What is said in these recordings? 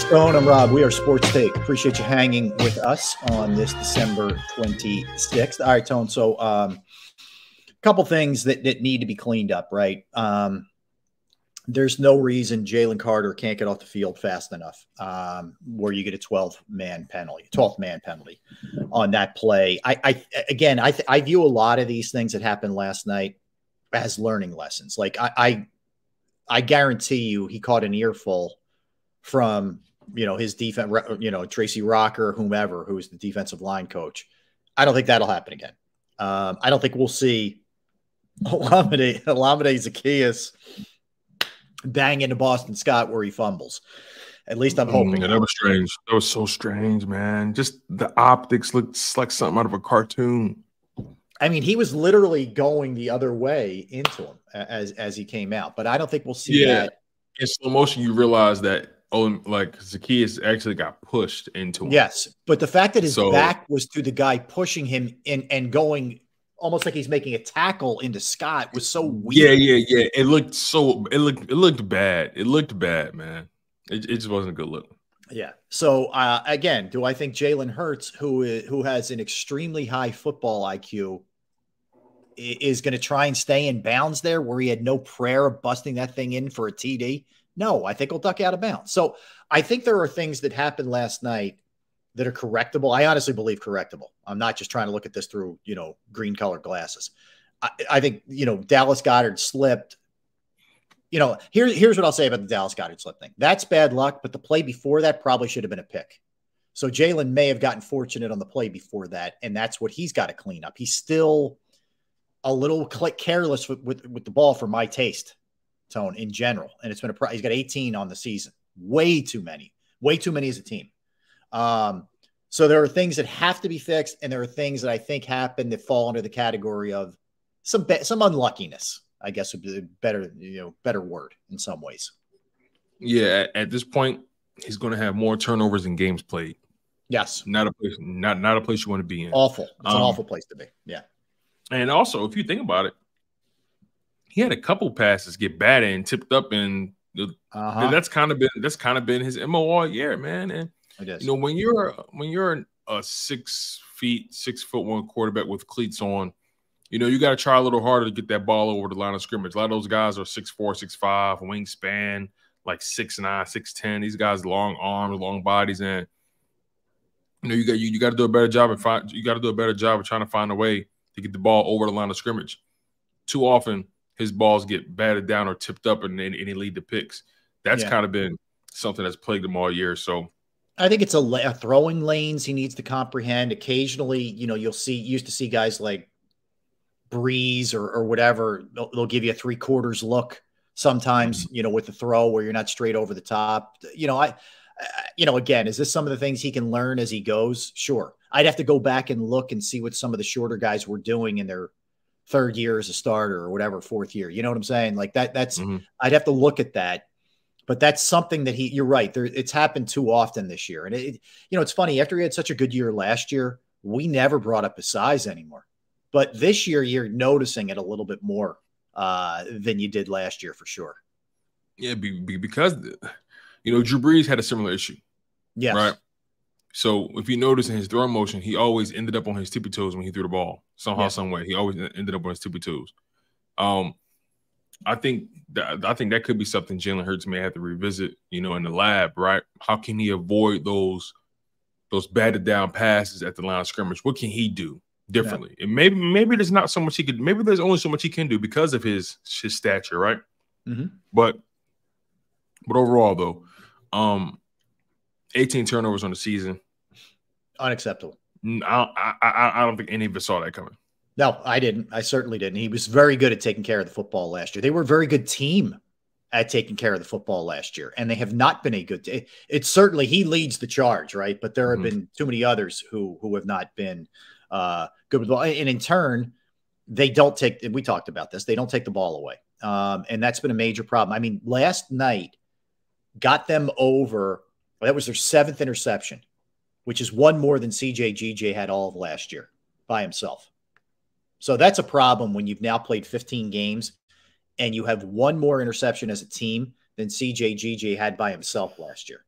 Stone, I'm Rob. We are Sports Take. Appreciate you hanging with us on this December 26th. All right, Tone. So a couple things that need to be cleaned up, right? There's no reason Jalen Carter can't get off the field fast enough where you get a 12th man penalty on that play. I view a lot of these things that happened last night as learning lessons. Like I guarantee you he caught an earful from, his defense, Tracy Rocker, whomever, who's the defensive line coach. I don't think that'll happen again. I don't think we'll see Olamide Zaccheaus bang into Boston Scott where he fumbles. At least I'm hoping. Yeah, that was strange. That was so strange, man. Just the optics looked like something out of a cartoon. I mean, he was literally going the other way into him as he came out. But I don't think we'll see that. In slow motion, you realize that Zaccheaus actually got pushed into him. Yes, but the fact that his back was to the guy pushing him and going almost like he's making a tackle into Scott was so weird. Yeah. It looked bad. It looked bad, man. It just wasn't a good look. Yeah. So again, do I think Jalen Hurts, who has an extremely high football IQ, is going to try and stay in bounds there where he had no prayer of busting that thing in for a TD? No, I think he'll duck out of bounds. So I think there are things that happened last night that are correctable. I honestly believe correctable. I'm not just trying to look at this through, green colored glasses. I think, Dallas Goedert slipped. Here's what I'll say about the Dallas Goedert slip thing. That's bad luck, but the play before that probably should have been a pick. So Jalen may have gotten fortunate on the play before that, and that's what he's got to clean up. He's still a little careless with the ball for my taste, Tone, in general. And it's been he's got 18 on the season. Way too many as a team. So there are things that have to be fixed, and there are things that I think happen that fall under the category of some unluckiness, I guess would be a better word in some ways. Yeah, at this point, he's going to have more turnovers than games played. Yes. Not a place you want to be in. Awful. It's an awful place to be. Yeah. And also, if you think about it, he had a couple passes get batted and tipped up, and that's kind of been his MO all year, man. And when you're a 6 feet, 6'1" quarterback with cleats on, you got to try a little harder to get that ball over the line of scrimmage. A lot of those guys are 6'4", 6'5", wingspan, like 6'9", 6'10". These guys long arms, long bodies, and you got to do a better job of trying to find a way to get the ball over the line of scrimmage. Too often, his balls get batted down or tipped up, and he lead to picks. That's kind of been something that's plagued him all year. So I think it's a throwing lanes he needs to comprehend. Occasionally, used to see guys like Breeze or whatever. They'll give you a 3/4 look sometimes, with the throw where you're not straight over the top. Again, is this some of the things he can learn as he goes? Sure. I'd have to go back and look and see what some of the shorter guys were doing in their third year as a starter or whatever, fourth year. You know what I'm saying? Like that's I'd have to look at that. But that's something that you're right. It's happened too often this year. And it's funny, after he had such a good year last year, we never brought up his size anymore. But this year, you're noticing it a little bit more than you did last year for sure. Yeah, because Drew Brees had a similar issue. Yes. Right. So if you notice in his throwing motion, he always ended up on his tippy toes when he threw the ball. Somehow, some way, he always ended up on his tippy toes. I think that could be something Jalen Hurts may have to revisit, in the lab, right? How can he avoid those batted down passes at the line of scrimmage? What can he do differently? Yeah. And maybe there's not so much he could. Maybe there's only so much he can do because of his stature, right? But overall, though, 18 turnovers on the season, unacceptable. I don't think any of us saw that coming. No, I didn't. I certainly didn't. He was very good at taking care of the football last year. They were a very good team at taking care of the football last year, and they have not been a good team. It's certainly he leads the charge, right? But there have been too many others who have not been good with the ball. And in turn, they don't take – we talked about this. They don't take the ball away, and that's been a major problem. I mean, last night got them over – that was their 7th interception, which is one more than CJ had all of last year by himself. So that's a problem when you've now played 15 games and you have one more interception as a team than CJ had by himself last year.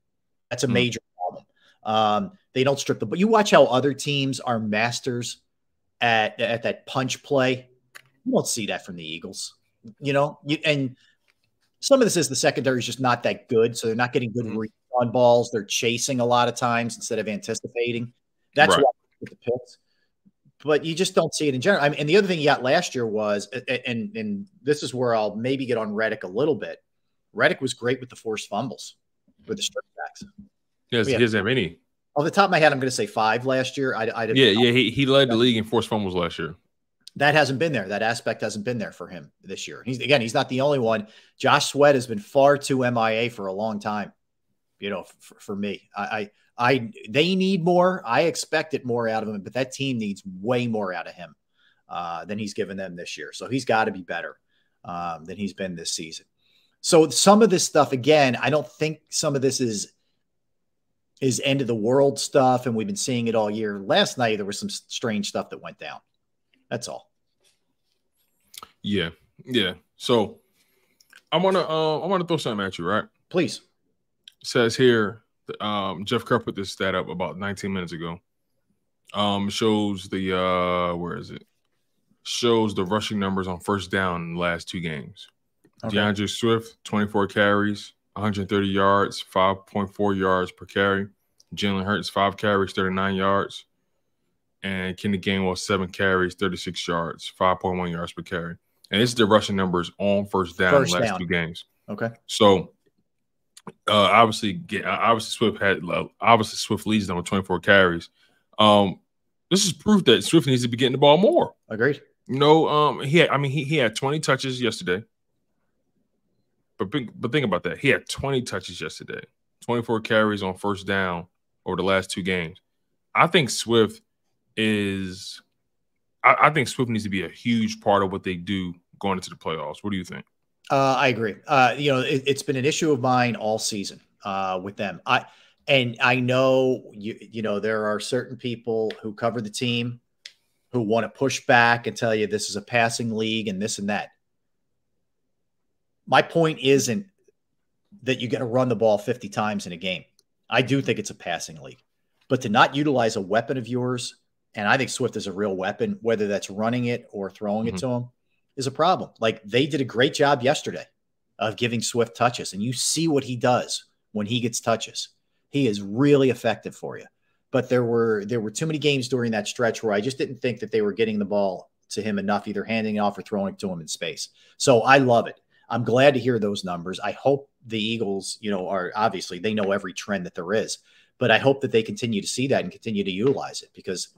That's a major problem. They don't strip but you watch how other teams are masters at that punch play. You won't see that from the Eagles, and some of this is the secondary is just not that good. So they're not getting good reads on balls. They're chasing a lot of times instead of anticipating. That's why with the picks. But you just don't see it in general. I mean, and the other thing you got last year was, and this is where I'll maybe get on Reddick a little bit. Reddick was great with the forced fumbles, with the strip sacks. Yes, he doesn't have any. Off the top of my head, I'm going to say 5 last year. He led the league in forced fumbles last year. That hasn't been there. That aspect hasn't been there for him this year. He's not the only one. Josh Sweat has been far too MIA for a long time. For me, they need more. I expected more out of him, but that team needs way more out of him than he's given them this year. So he's got to be better than he's been this season. So some of this stuff, again, I don't think some of this is end of the world stuff, and we've been seeing it all year. Last night there was some strange stuff that went down. That's all. Yeah. So I want to throw something at you, right? Please. It says here, Jeff Kerr put this stat up about 19 minutes ago. Shows the where is it? Shows the rushing numbers on first down in the last 2 games. Okay. DeAndre Swift, 24 carries, 130 yards, 5.4 yards per carry. Jalen Hurts, 5 carries, 39 yards. And Kenny Gainwell, 7 carries, 36 yards, 5.1 yards per carry. And this is the rushing numbers on first down in the last 2 games. Okay. So obviously Swift leads them with 24 carries. This is proof that Swift needs to be getting the ball more. Agreed. He had 20 touches yesterday. But think about that. He had 20 touches yesterday, 24 carries on first down over the last 2 games. I think Swift needs to be a huge part of what they do going into the playoffs. What do you think? I agree. It's been an issue of mine all season with them. I know there are certain people who cover the team who want to push back and tell you this is a passing league and this and that. My point isn't that you got to run the ball 50 times in a game. I do think it's a passing league, but to not utilize a weapon of yours, and I think Swift is a real weapon, whether that's running it or throwing it to him, is a problem. Like, they did a great job yesterday of giving Swift touches, and you see what he does when he gets touches. He is really effective for you. But there were too many games during that stretch where I just didn't think that they were getting the ball to him enough, either handing it off or throwing it to him in space. So I love it. I'm glad to hear those numbers. I hope the Eagles, are obviously they know every trend that there is, but I hope that they continue to see that and continue to utilize it, because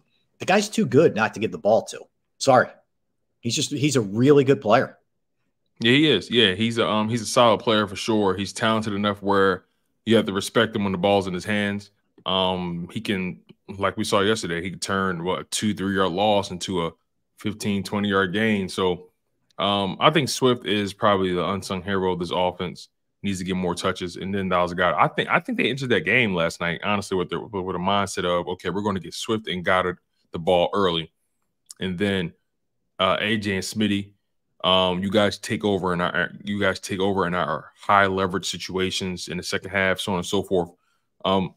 the guy's too good not to give the ball to. Sorry. He's a really good player. Yeah, he is. Yeah, he's a solid player for sure. He's talented enough where you have to respect him when the ball's in his hands. He can, like we saw yesterday, he can turn a 2-3 yard loss into a 15-20 yard gain. So I think Swift is probably the unsung hero of this offense. Needs to get more touches, and then Dallas got. I think they entered that game last night honestly with a mindset of, okay, we're going to get Swift and Goddard the ball early, and then AJ and Smitty, you guys take over in our high leverage situations in the second half, so on and so forth. But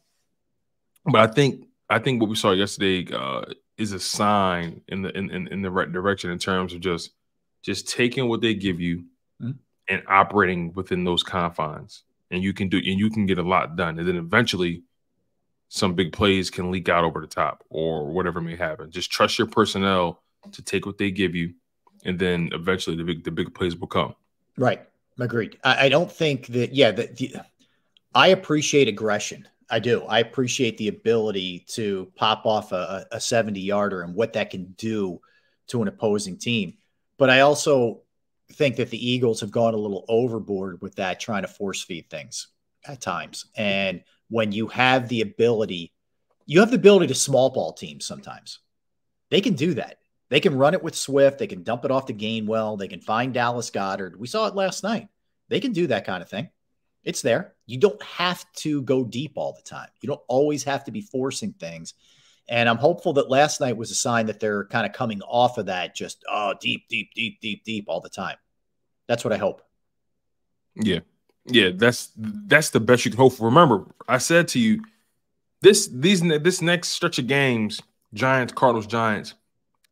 I think what we saw yesterday is a sign in the right direction in terms of just taking what they give you and operating within those confines, and you can get a lot done, and then eventually some big plays can leak out over the top or whatever may happen. Just trust your personnel to take what they give you, and then eventually the big plays will come. Right. Agreed. I don't think that, I appreciate aggression. I do. I appreciate the ability to pop off a 70-yarder and what that can do to an opposing team. But I also think that the Eagles have gone a little overboard with that, trying to force feed things at times. And when you have the ability to small ball teams sometimes. They can do that. They can run it with Swift. They can dump it off to Gainwell. They can find Dallas Goedert. We saw it last night. They can do that kind of thing. It's there. You don't have to go deep all the time. You don't always have to be forcing things. And I'm hopeful that last night was a sign that they're kind of coming off of that, just deep all the time. That's what I hope. Yeah. Yeah, that's the best you can hope for. Remember, I said to you, this next stretch of games, Giants, Cardinals, Giants,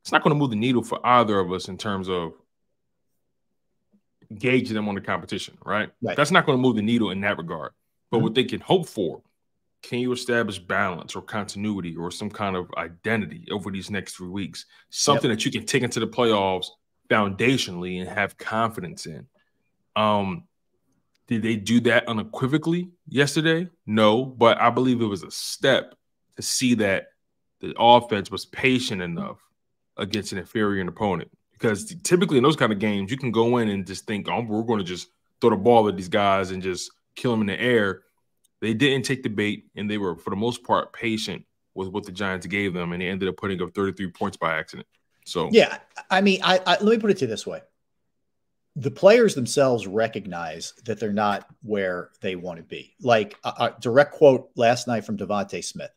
it's not going to move the needle for either of us in terms of gauging them on the competition, right? That's not going to move the needle in that regard. But what they can hope for, can you establish balance or continuity or some kind of identity over these next 3 weeks? Something that you can take into the playoffs foundationally and have confidence in. Did they do that unequivocally yesterday? No, but I believe it was a step to see that the offense was patient enough against an inferior opponent. Because typically in those kind of games, you can go in and just think, oh, we're going to just throw the ball at these guys and just kill them in the air. They didn't take the bait, and they were, for the most part, patient with what the Giants gave them, and they ended up putting up 33 points by accident. So, yeah, I mean, let me put it to you this way. The players themselves recognize that they're not where they want to be. Like a direct quote last night from Devontae Smith.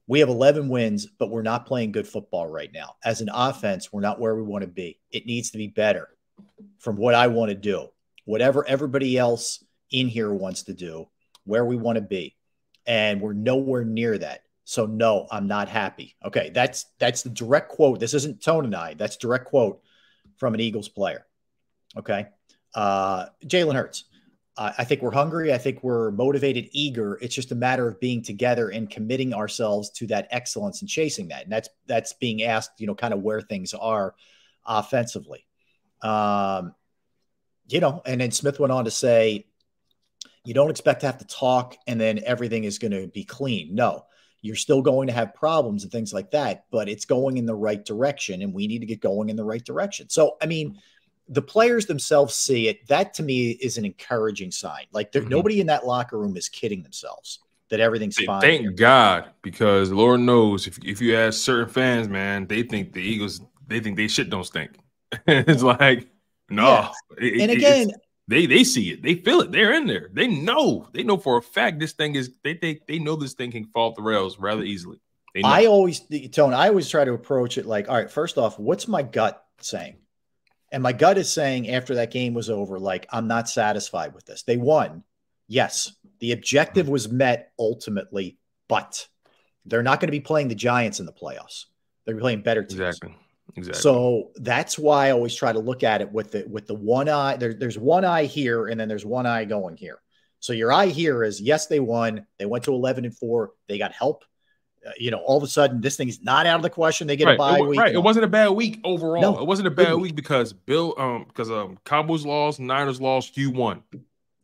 We have 11 wins, but we're not playing good football right now. As an offense, we're not where we want to be. It needs to be better from what I want to do. Whatever everybody else in here wants to do, where we want to be. And we're nowhere near that. So no, I'm not happy. Okay, that's the direct quote. This isn't Tone and I. That's direct quote from an Eagles player. Okay. Jalen Hurts. I think we're hungry. I think we're motivated, eager. It's just a matter of being together and committing ourselves to that excellence and chasing that. And that's being asked, you know, kind of where things are offensively. You know, and then Smith went on to say, you don't expect to have to talk and then everything is going to be clean. No, you're still going to have problems and things like that, but it's going in the right direction and we need to get going in the right direction. So, I mean, the players themselves see it. That to me is an encouraging sign. Like nobody in that locker room is kidding themselves that everything's fine. Thank God, because Lord knows if you ask certain fans, man, they think the Eagles, they think they shit don't stink. It's like, no. Yeah. And again, they see it, they feel it, they're in there. They know for a fact this thing is, they know this thing can fall off the rails rather easily. I always try to approach it like, all right, first off, what's my gut saying? And my gut is saying after that game was over, like, I'm not satisfied with this. They won. Yes, the objective was met ultimately, but they're not going to be playing the Giants in the playoffs. They're playing better teams. Exactly. So that's why I always try to look at it with the one eye. There's one eye here, and then there's one eye going here. So your eye here is, yes, they won. They went to 11-4. They got help. You know, all of a sudden, this thing's not out of the question. They get a bye week. Right. It wasn't a bad week overall. No, it wasn't a bad week because Cowboys lost, Niners lost, you won.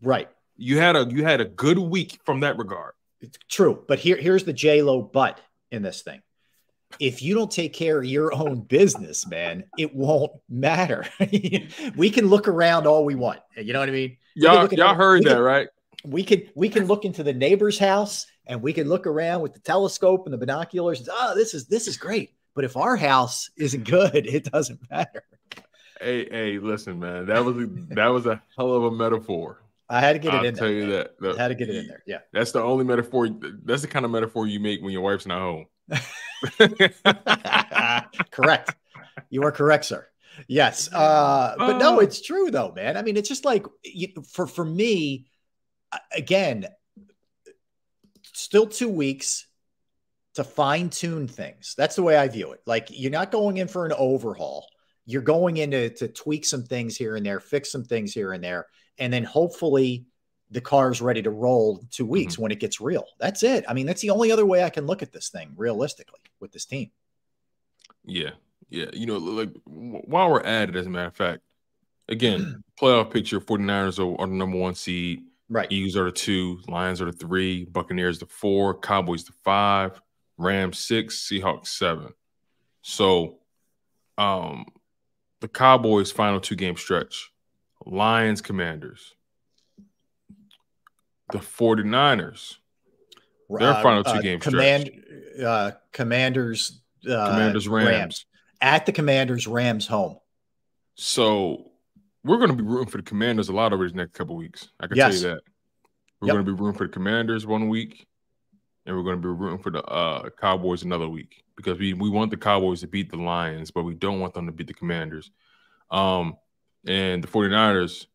Right. You had a good week from that regard. It's true. But here's the J-Lo but in this thing. If you don't take care of your own business, man, it won't matter. We can look around all we want. You know what I mean? Y'all heard that, right? We can look into the neighbor's house and we can look around with the telescope and the binoculars. Oh, this is great. But if our house isn't good, it doesn't matter. Hey, listen, man, that was a hell of a metaphor. I had to get it in there. I'll tell you that. I had to get it in there. Yeah. That's the only metaphor. That's the kind of metaphor you make when your wife's not home. Correct. You are correct, sir. Yes. But no, it's true though, man. I mean, it's just like for me, again, still 2 weeks to fine tune things. That's the way I view it. Like, you're not going in for an overhaul. You're going in to tweak some things here and there, fix some things here and there. And then hopefully the car's ready to roll 2 weeks when it gets real. That's it. I mean, that's the only other way I can look at this thing realistically with this team. Yeah. You know, like while we're at it, as a matter of fact, again, playoff picture, 49ers are the number 1 seed. Right. Eagles are the 2, Lions are the 3, Buccaneers the 4, Cowboys the 5, Rams 6, Seahawks 7. So the Cowboys' final 2-game stretch, Lions, Commanders. The 49ers, their final 2-game stretch. Commanders, Rams. At the Commanders, Rams home. So we're going to be rooting for the Commanders a lot over these next couple of weeks. I can tell you that. We're going to be rooting for the Commanders 1 week, and we're going to be rooting for the Cowboys another week because we want the Cowboys to beat the Lions, but we don't want them to beat the Commanders. And the 49ers,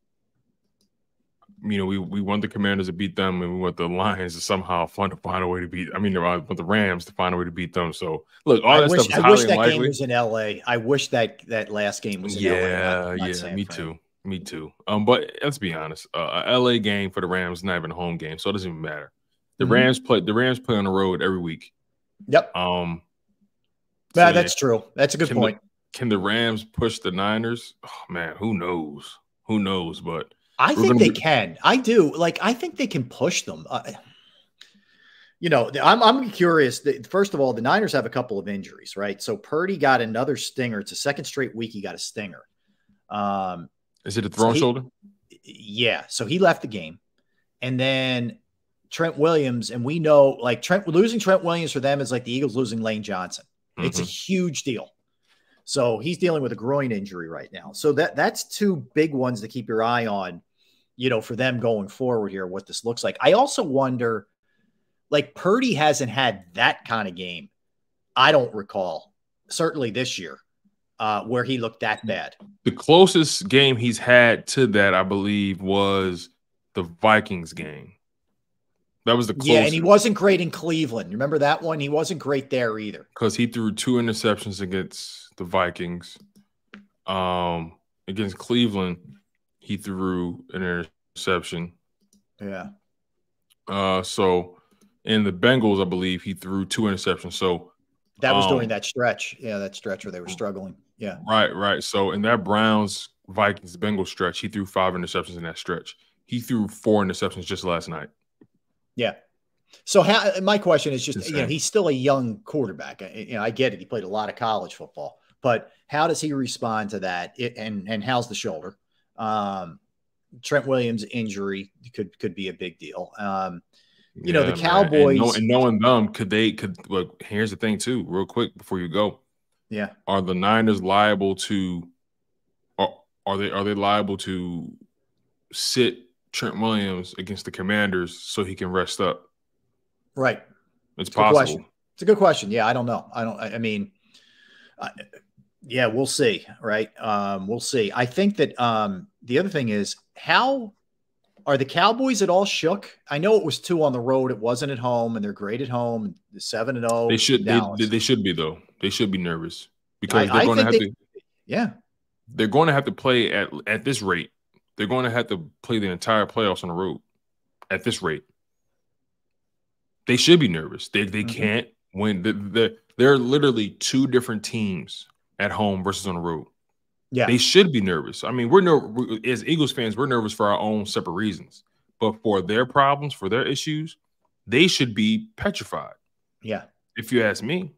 we want the Commanders to beat them, and we want the Lions to somehow find a way to beat. I mean, we want the Rams to find a way to beat them. So look, all that stuff is highly unlikely. I wish that game was in LA. I wish that last game was in LA. Not San Fran. Me too. But let's be honest, a LA game for the Rams is not even a home game, so it doesn't even matter. The Rams play on the road every week. Yep. That's true. That's a good point. Can the Rams push the Niners? Oh man, who knows? Who knows? But I think they can. I do. I think they can push them. I'm curious. First of all, the Niners have a couple of injuries, right? So Purdy got another stinger. It's a second straight week he got a stinger. Is it a thrown shoulder? Yeah. So he left the game. And then Trent Williams, and we know losing Trent Williams for them is like the Eagles losing Lane Johnson. It's a huge deal. So he's dealing with a groin injury right now. So that's two big ones to keep your eye on, for them going forward here, what this looks like. I also wonder, Purdy hasn't had that kind of game. I don't recall, certainly this year, where he looked that bad. The closest game he's had to that, I believe, was the Vikings game. That was the closest. Yeah, and he wasn't great in Cleveland. Remember that one? He wasn't great there either. Because he threw 2 interceptions against the Vikings. Against Cleveland, he threw an interception. Yeah. So in the Bengals, I believe he threw 2 interceptions. So that was during that stretch. Yeah, that stretch where they were struggling. Yeah. Right. So in that Browns, Vikings, Bengals stretch, he threw 5 interceptions in that stretch. He threw 4 interceptions just last night. Yeah. So my question is just, he's still a young quarterback. I get it. He played a lot of college football, but how does he respond to that? And how's the shoulder? Trent Williams' injury could be a big deal. The Cowboys and knowing them, look, here's the thing too, real quick before you go. Yeah. Are the Niners liable to, are they liable to sit Trent Williams against the Commanders so he can rest up? Right. It's possible. It's a good question. Yeah, I don't know. We'll see. Right. We'll see. I think that the other thing is, how are the Cowboys at all shook? I know it was 2 on the road. It wasn't at home, and they're great at home. 7-0. They should be though. They should be nervous because they're going to have to. Yeah. They're going to have to play at this rate. They're going to have to play the entire playoffs on the road at this rate. They should be nervous. They can't win. They're literally 2 different teams at home versus on the road. Yeah, they should be nervous. I mean, as Eagles fans, we're nervous for our own separate reasons, but for their problems, for their issues, they should be petrified. Yeah, if you ask me,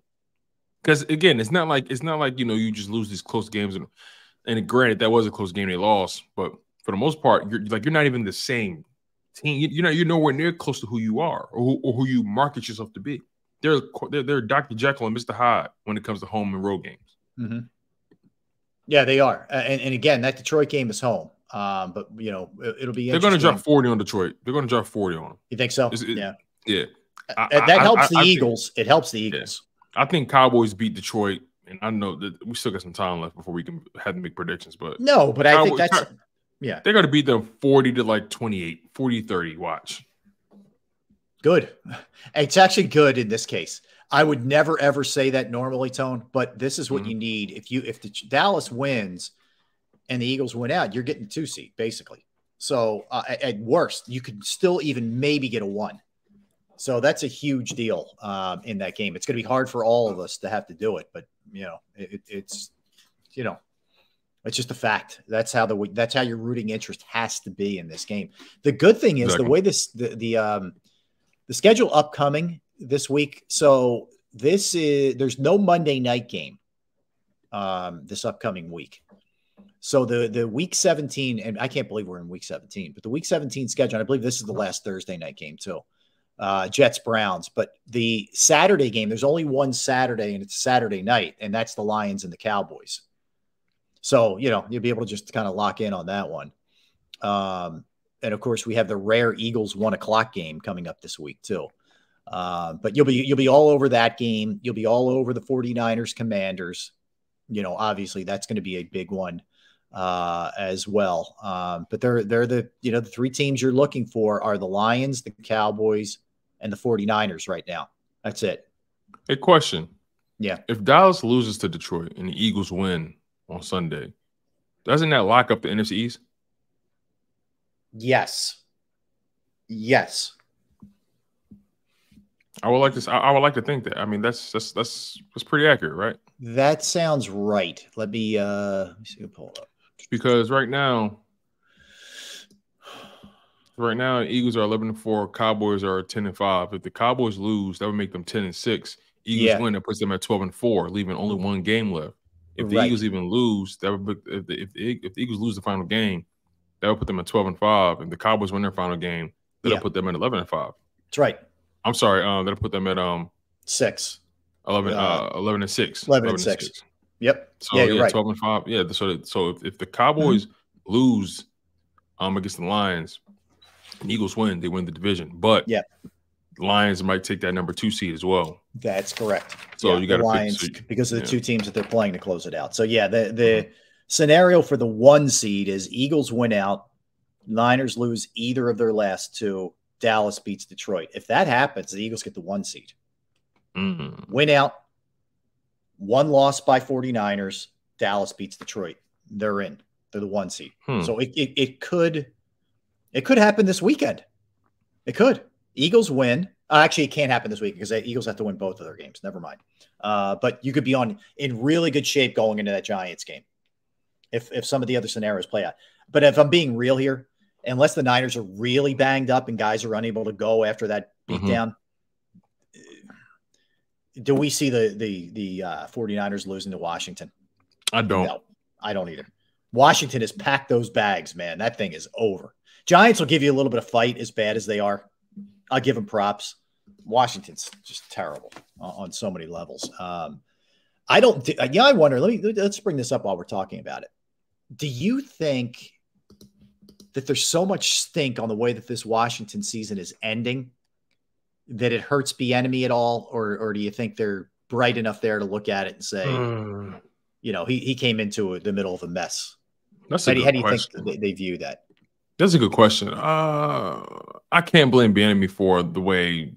because again, it's not like you just lose these close games. And granted, that was a close game they lost, but for the most part, you're not even the same team. You're nowhere near close to who you are or who you market yourself to be. They're Dr. Jekyll and Mr. Hyde when it comes to home and road games. Mm-hmm. Yeah, they are. And again, that Detroit game is home. But it'll be. They're going to drop 40 on Detroit. They're going to drop 40 on them. You think so? Yeah. That helps the Eagles. It helps the Eagles. I think Cowboys beat Detroit, and I know that we still got some time left before we can have to make predictions. But no, but I think that's they're going to beat them 40 to 28, 40-30. Watch. Good. It's actually good in this case. I would never ever say that normally, Tone, but this is what you need. If the Dallas wins and the Eagles win out, you're getting the 2 seed basically. So at worst, you could still even maybe get a 1. So that's a huge deal in that game. It's going to be hard for all of us to have to do it, but it's just a fact. That's how your rooting interest has to be in this game. The good thing is the way the schedule upcoming this week. So there's no Monday night game this upcoming week. So the week 17, and I can't believe we're in week 17, but the week 17 schedule, and I believe this is the last Thursday night game too. Jets Browns, but the Saturday game, there's only one Saturday, and it's Saturday night, and that's the Lions and the Cowboys. So you'll be able to just kind of lock in on that one. And of course, we have the rare Eagles 1 o'clock game coming up this week too. But you'll be all over that game. You'll be all over the 49ers Commanders. Obviously that's going to be a big one. as well. But they're the, the three teams you're looking for are the Lions, the Cowboys, and the 49ers right now. That's it. A question. Yeah. If Dallas loses to Detroit and the Eagles win on Sunday, doesn't that lock up the NFC East? Yes. Yes. I would like to. I would like to think that. I mean, that's pretty accurate, right? That sounds right. Let me see if I pull it up. Because right now, Eagles are 11-4. Cowboys are 10-5. If the Cowboys lose, that would make them 10-6. Eagles win, that puts them at 12-4, leaving only one game left. If the Eagles even lose, that would if the Eagles lose the final game, that would put them at 12-5. If the Cowboys win their final game, that'll put them at 11-5. That's right. I'm sorry, that'll put them at 6. 11-6. 11-6. Yep. So yeah, right. 12-5. Yeah. So if the Cowboys lose against the Lions, and Eagles win, they win the division. But the Lions might take that number 2 seed as well. That's correct. So you got the Lions because of the two teams that they're playing to close it out. So yeah, the scenario for the 1 seed is Eagles win out, Niners lose either of their last 2, Dallas beats Detroit. If that happens, the Eagles get the 1 seed. Win out, 1 loss by 49ers, Dallas beats Detroit. They're in. They're the 1 seed. So it could happen this weekend. It could. Eagles win. Actually, it can't happen this week because the Eagles have to win both of their games. Never mind. But you could be in really good shape going into that Giants game if some of the other scenarios play out. But if I'm being real here, unless the Niners are really banged up and guys are unable to go after that beatdown, do we see the 49ers losing to Washington? I don't. No, I don't either. Washington has packed those bags, man. That thing is over. Giants will give you a little bit of fight as bad as they are. I'll give them props. Washington's just terrible on so many levels. I wonder, let's bring this up while we're talking about it. Do you think that there's so much stink on the way that this Washington season is ending that it hurts Bieniemy at all? Or do you think they're bright enough there to look at it and say, he came into the middle of a mess? That's how do you think they view that? That's a good question. I can't blame Bieniemy for the way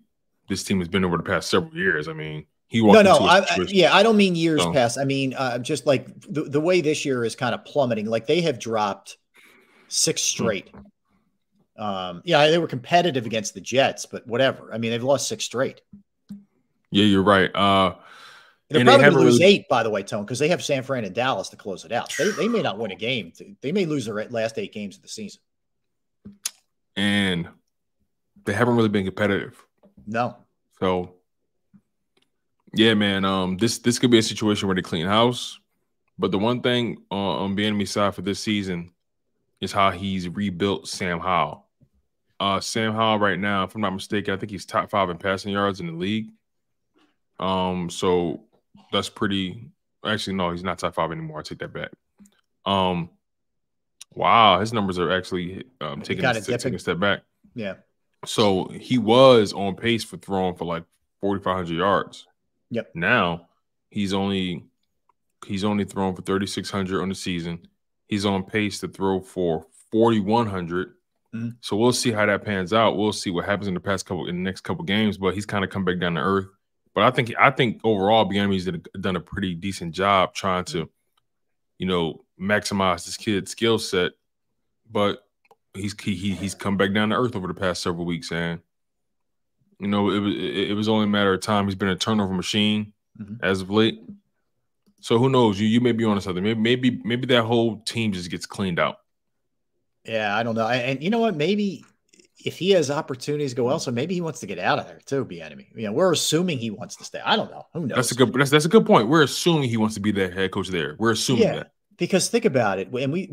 this team has been over the past several years. I mean, he walked I don't mean years past. I mean, just like the way this year is kind of plummeting. Like they have dropped 6 straight. They were competitive against the Jets, but whatever. I mean, they've lost 6 straight. Yeah, you're right. They're probably going to lose 8, by the way, Tone, because they have San Fran and Dallas to close it out. They may not win a game. They may lose their last 8 games of the season. And they haven't really been competitive. No. So, yeah, man, this could be a situation where they clean house. But the one thing on Bieniemy's side for this season is how he's rebuilt Sam Howell. Sam Howell right now, if I'm not mistaken, I think he's top 5 in passing yards in the league. So that's pretty – actually, no, he's not top 5 anymore. I take that back. Wow, his numbers are actually taking a step back. Yeah. So he was on pace for throwing for like 4,500 yards. Yep. Now he's only thrown for 3,600 on the season. He's on pace to throw for 4,100. So we'll see how that pans out. We'll see what happens in the next couple games. But he's kind of come back down to earth. But I think overall, Bieniemy's done a pretty decent job trying to, maximize this kid's skill set. But he's come back down to earth over the past several weeks, and it was only a matter of time. He's been a turnover machine as of late. So who knows? You may be onto something. Maybe that whole team just gets cleaned out. Yeah, I don't know. And you know what? Maybe if he has opportunities to go elsewhere, maybe he wants to get out of there too, Bieniemy. We're assuming he wants to stay. I don't know. Who knows? That's a good point. We're assuming he wants to be the head coach there. We're assuming that. Because think about it, and we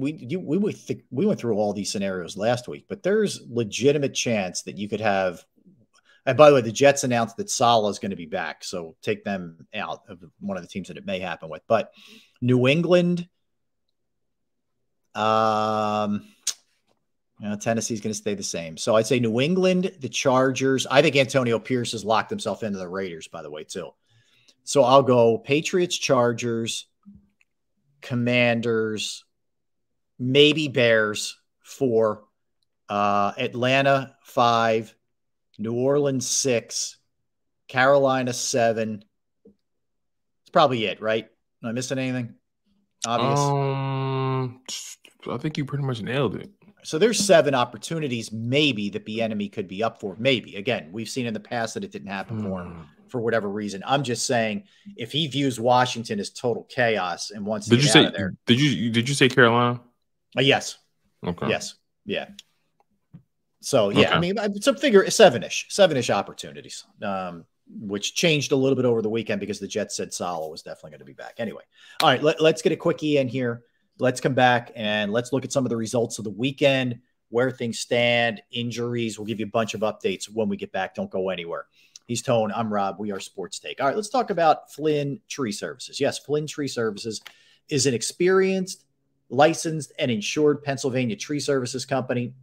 went through all these scenarios last week, but there's legitimate chance that you could have. And by the way, the Jets announced that Saleh is going to be back, so take them out of one of the teams that it may happen with. But New England, Tennessee's going to stay the same. So I'd say New England, the Chargers. I think Antonio Pierce has locked himself into the Raiders, by the way, too. So I'll go Patriots, Chargers, Commanders, maybe Bears 4, Atlanta 5, New Orleans 6, Carolina 7. It's probably it, right? Am I missing anything obvious? I think you pretty much nailed it. So there's 7 opportunities maybe that Bieniemy could be up for. Maybe. Again, we've seen in the past that it didn't happen for him for whatever reason. I'm just saying, if he views Washington as total chaos and wants to get out of there. Did you say Carolina? Yes. Okay. Yes. Yeah. So yeah, okay. I mean, some figure 7-ish opportunities, which changed a little bit over the weekend because the Jets said Saleh was definitely going to be back. Anyway, all right, let's get a quickie in here. Let's come back and let's look at some of the results of the weekend, where things stand, injuries. We'll give you a bunch of updates when we get back. Don't go anywhere. He's Tone. I'm Rob. We are Sports Take. All right, let's talk about Flynn Tree Services. Yes, Flynn Tree Services is an experienced, licensed, and insured Pennsylvania tree services company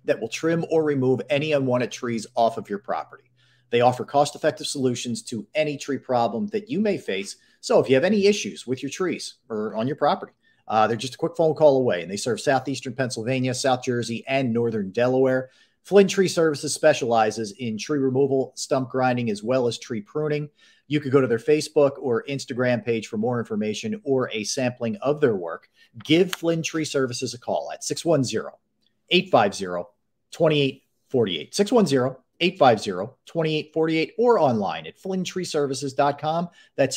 that will trim or remove any unwanted trees off of your property. They offer cost-effective solutions to any tree problem that you may face. So if you have any issues with your trees or on your property, they're just a quick phone call away, and they serve southeastern Pennsylvania, South Jersey, and northern Delaware. Flynn Tree Services specializes in tree removal, stump grinding, as well as tree pruning. You could go to their Facebook or Instagram page for more information or a sampling of their work. Give Flynn Tree Services a call at 610-850-2848. 610-850-2848 or online at flynntreeservices.com. That's